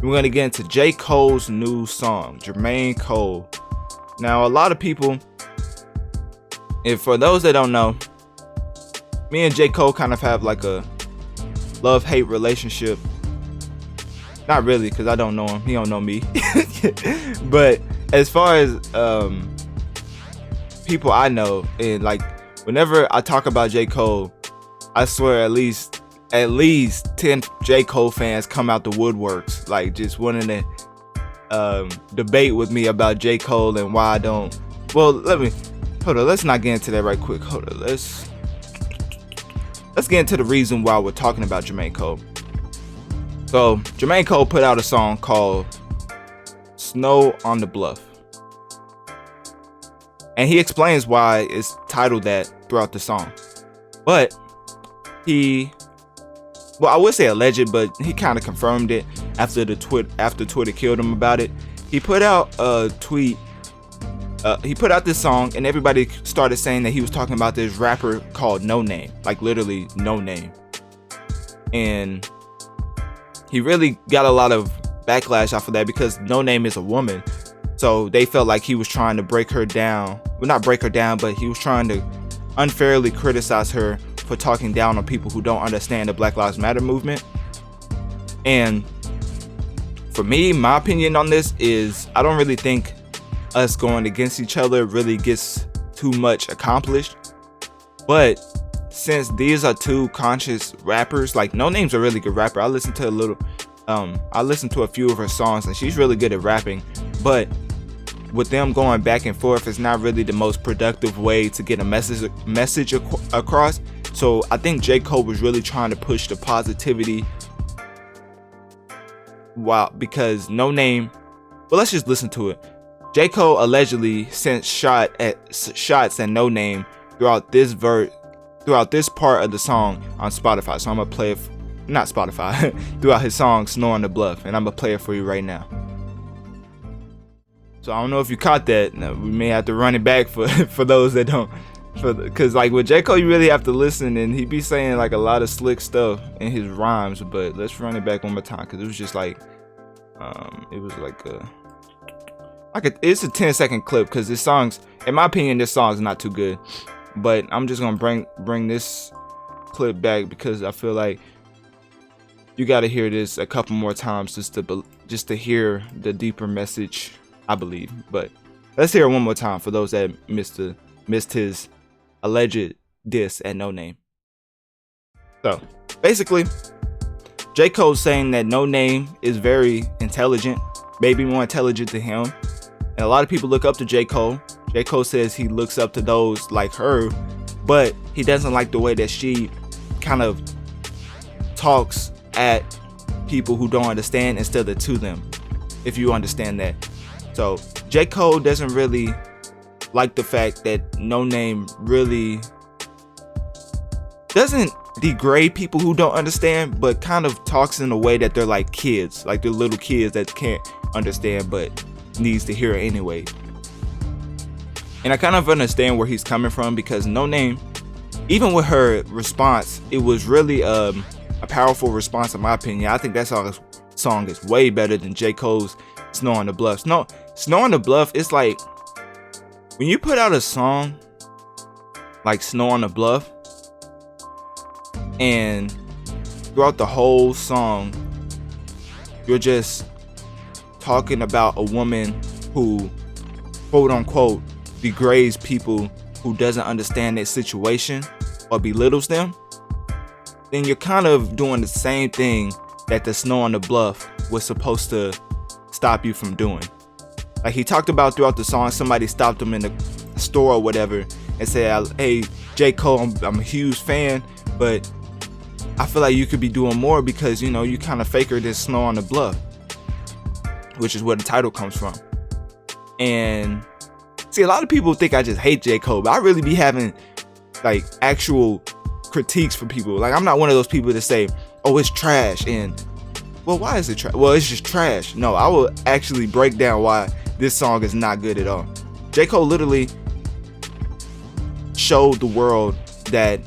We're going to get into J. Cole's new song, Jermaine Cole. Now, a lot of people, and for those that don't know, me and J. Cole kind of have like a love-hate relationship. Not really, because I don't know him. He don't know me. But as far as people I know, and like whenever I talk about J. Cole, I swear at least 10 J. Cole fans come out the woodworks, like just wanting to debate with me about J. Cole and why I don't. Well, let's not get into that right quick. Hold on, let's get into the reason why we're talking about Jermaine Cole. So Jermaine Cole put out a song called Snow on the Bluff, and he explains why it's titled that throughout the song. But I would say alleged, but he kind of confirmed it after Twitter killed him about it. He put out a tweet. He put out this song, and everybody started saying that he was talking about this rapper called Noname, like literally Noname. And he really got a lot of backlash off of that because Noname is a woman. So they felt like he was trying to break her down. Well, not break her down, but he was trying to unfairly criticize her for talking down on people who don't understand the Black Lives Matter movement. And for me, my opinion on this is I don't really think us going against each other really gets too much accomplished. But since these are two conscious rappers, like Noname's a really good rapper. I listened to a few of her songs and she's really good at rapping, but with them going back and forth, it's not really the most productive way to get a message across. So I think J. Cole was really trying to push the positivity, because Noname, well, let's just listen to it. J. Cole allegedly sent shots at Noname throughout this part of the song on Spotify. So I'm gonna play it, not Spotify, throughout his song Snow on the Bluff, and I'm gonna play it for you right now. So I don't know if you caught that. Now, we may have to run it back for those that don't. Because like with J. Cole, you really have to listen, and he be saying like a lot of slick stuff in his rhymes. But let's run it back one more time, because it was just like, it's a 10-second clip, because this song's, in my opinion, this song's not too good. But I'm just gonna bring this clip back because I feel like you got to hear this a couple more times just to hear the deeper message, I believe. But let's hear it one more time for those that missed his alleged diss at Noname. So basically, J. Cole's saying that Noname is very intelligent, maybe more intelligent than him, and a lot of people look up to J. Cole. J. Cole says he looks up to those like her, but he doesn't like the way that she kind of talks at people who don't understand instead of to them, if you understand that. So J. Cole doesn't really like the fact that Noname really doesn't degrade people who don't understand, but kind of talks in a way that they're like kids, like they're little kids that can't understand but needs to hear it anyway. And I kind of understand where he's coming from, because Noname, even with her response, it was really a powerful response in my opinion. I think that song is way better than J. Cole's Snow on the Bluff. Snow on the Bluff, it's like when you put out a song like Snow on the Bluff, and throughout the whole song you're just talking about a woman who, quote unquote, degrades people who doesn't understand their situation or belittles them, then you're kind of doing the same thing that the Snow on the Bluff was supposed to stop you from doing. Like he talked about throughout the song, somebody stopped him in the store or whatever and said, hey, J. Cole, I'm a huge fan, but I feel like you could be doing more because, you know, you kind of faker this Snow on the Bluff, which is where the title comes from. And see, a lot of people think I just hate J. Cole, but I really be having like actual critiques for people. Like I'm not one of those people that say, oh, it's trash, and well, why is it trash? Well, it's just trash. No, I will actually break down why this song is not good at all. J. Cole literally showed the world that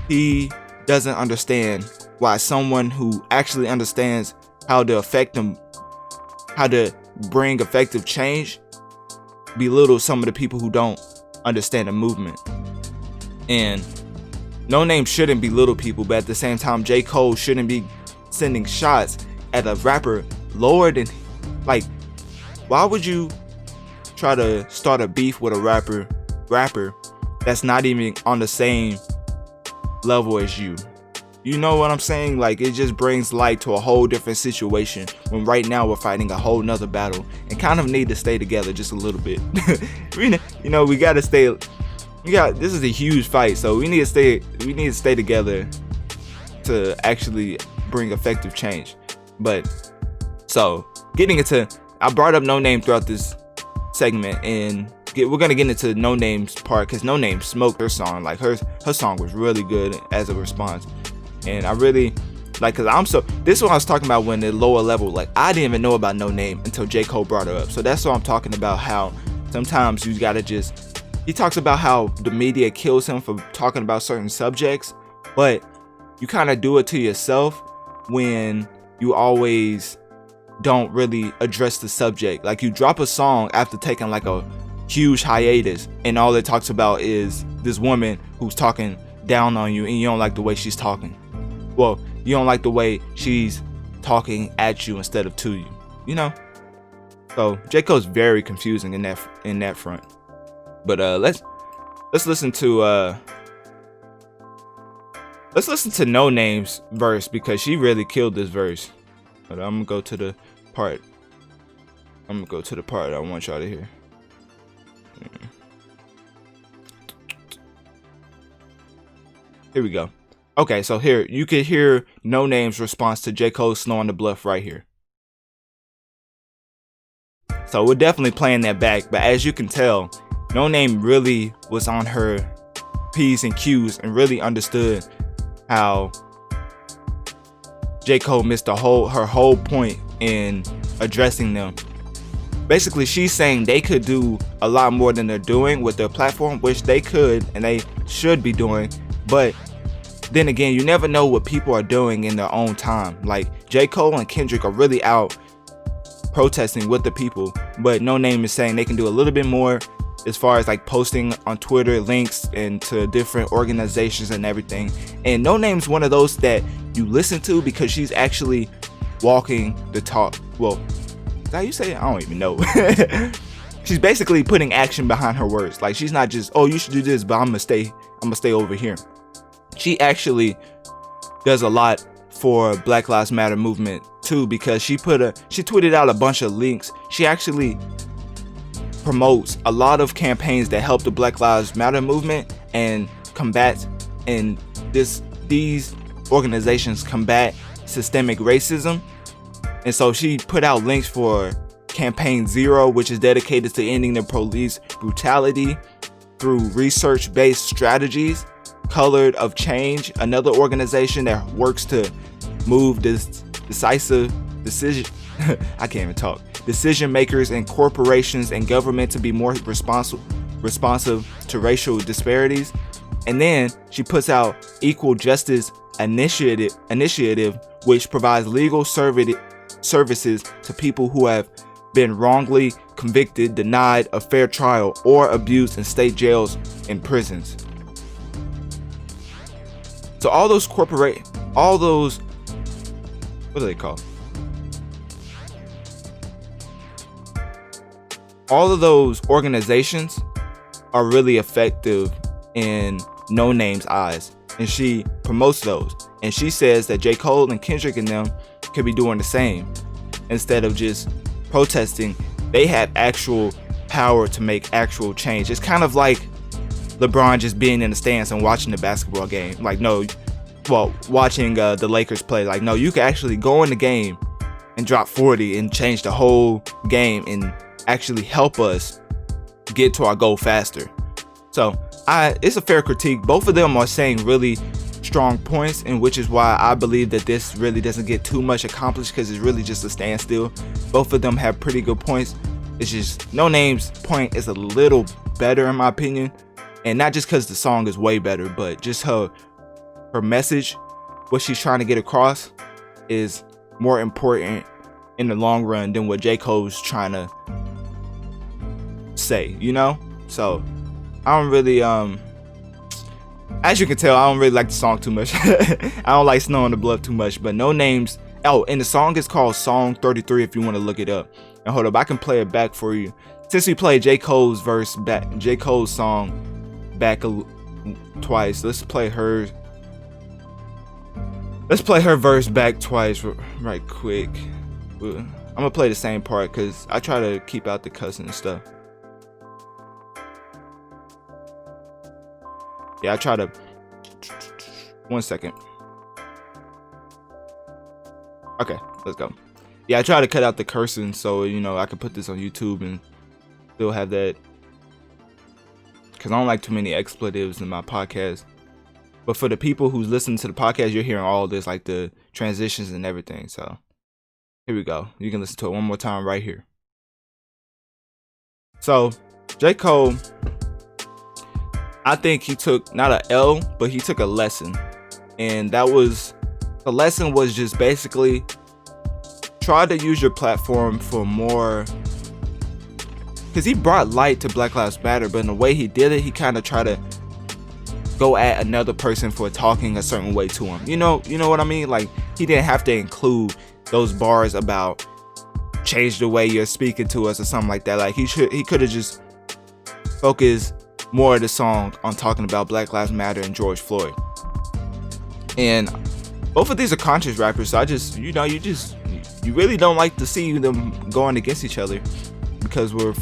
he doesn't understand why someone who actually understands how to affect them how to bring effective change, belittle some of the people who don't understand the movement. And Noname shouldn't belittle people, but at the same time, J. Cole shouldn't be sending shots at a rapper lower than, like, why would you try to start a beef with a rapper that's not even on the same level as you? You know what I'm saying? Like, it just brings light to a whole different situation when right now we're fighting a whole nother battle and kind of need to stay together just a little bit. We gotta stay. This is a huge fight, so we need to stay together to actually bring effective change. But so getting into, I brought up Noname throughout this segment, and we're gonna get into Noname's part because Noname smoked her song. Like her song was really good as a response. And I really like, cause this is what I was talking about when the lower level, like I didn't even know about Noname until J. Cole brought her up. So that's what I'm talking about, how sometimes you gotta he talks about how the media kills him for talking about certain subjects, but you kind of do it to yourself when you always don't really address the subject. Like you drop a song after taking like a huge hiatus and all it talks about is this woman who's talking down on you and you don't like the way she's talking. Well, you don't like the way she's talking at you instead of to you, So J. Cole's very confusing in that front. But let's listen to Noname's verse because she really killed this verse. But I'm gonna go to the part I want y'all to hear. Here we go. Okay, so here you can hear Noname's response to J. Cole's Snow on the Bluff right here. So we're definitely playing that back, but as you can tell, Noname really was on her P's and Q's and really understood how J. Cole missed her whole point in addressing them. Basically, she's saying they could do a lot more than they're doing with their platform, which they could and they should be doing, but then again, you never know what people are doing in their own time. Like J. Cole and Kendrick are really out protesting with the people, but Noname is saying they can do a little bit more as far as like posting on Twitter links and to different organizations and everything. And Noname's one of those that you listen to because she's actually walking the talk. Well, is that how you say it? I don't even know. She's basically putting action behind her words. Like she's not just, oh, you should do this, but I'm gonna stay over here. She actually does a lot for Black Lives Matter movement too, because she tweeted out a bunch of links. She actually promotes a lot of campaigns that help the Black Lives Matter movement and these organizations combat systemic racism. And so she put out links for Campaign Zero, which is dedicated to ending the police brutality through research-based strategies. Colored of Change, another organization that works to move decisive decision I can't even talk. Decision makers and corporations and government to be more responsive to racial disparities. And then she puts out Equal Justice Initiative, which provides legal services to people who have been wrongly convicted, denied a fair trial, or abused in state jails and prisons. So all those what are they called? All of those organizations are really effective in Noname's eyes, and she promotes those. And she says that J. Cole and Kendrick and them could be doing the same. Instead of just protesting, they have actual power to make actual change. It's kind of like LeBron just being in the stands and watching the basketball game. Like, watching the Lakers play. Like, no, you can actually go in the game and drop 40 and change the whole game and actually help us get to our goal faster. So it's a fair critique. Both of them are saying really strong points, and which is why I believe that this really doesn't get too much accomplished, because it's really just a standstill. Both of them have pretty good points. It's just Noname's point is a little better in my opinion, and not just because the song is way better, but just her message, what she's trying to get across, is more important in the long run than what J. Cole's trying to say, you know? So I don't really as you can tell, I don't really like the song too much. I don't like Snow on the Bluff too much, but Noname's, oh, and the song is called Song 33 if you want to look it up. And hold up, I can play it back for you. Since we played J. Cole's verse back, J. Cole's song back twice, let's play her verse back twice right quick. I'm gonna play the same part because I try to keep out the cussing and stuff. Yeah, I try to. 1 second. Okay, let's go. Yeah, I try to cut out the cursing so, you know, I can put this on YouTube and still have that. Because I don't like too many expletives in my podcast. But for the people who's listening to the podcast, you're hearing all this, like the transitions and everything. So here we go. You can listen to it one more time right here. So J. Cole, I think he took not a L, but he took a lesson. And that was, the lesson was just basically try to use your platform for more, because he brought light to Black Lives Matter, but in the way he did it, he kind of tried to go at another person for talking a certain way to him. You know what I mean? Like, he didn't have to include those bars about change the way you're speaking to us or something like that. Like, he could have just focused more of the song on talking about Black Lives Matter and George Floyd. And both of these are conscious rappers, so I just, you really don't like to see them going against each other, because we're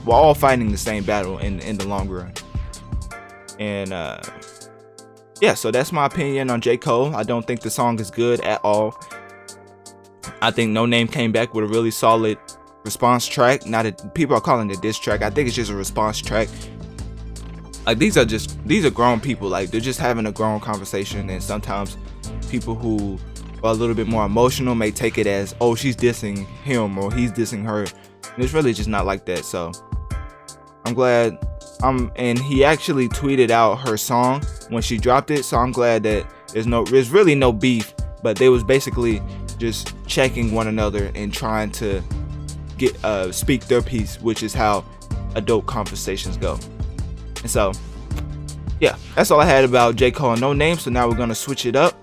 all fighting the same battle in the long run. And yeah, so that's my opinion on J. Cole. I don't think the song is good at all. I think Noname came back with a really solid response track. Now that people are calling it a diss track, I think it's just a response track. Like, these are grown people. Like, they're just having a grown conversation, and sometimes people who are a little bit more emotional may take it as, oh, she's dissing him or he's dissing her. And it's really just not like that. So I'm glad. And he actually tweeted out her song when she dropped it. So I'm glad that there's really no beef, but they was basically just checking one another and trying to get speak their piece, which is how adult conversations go. And so, yeah, that's all I had about J. Cole and Noname. So now we're gonna switch it up.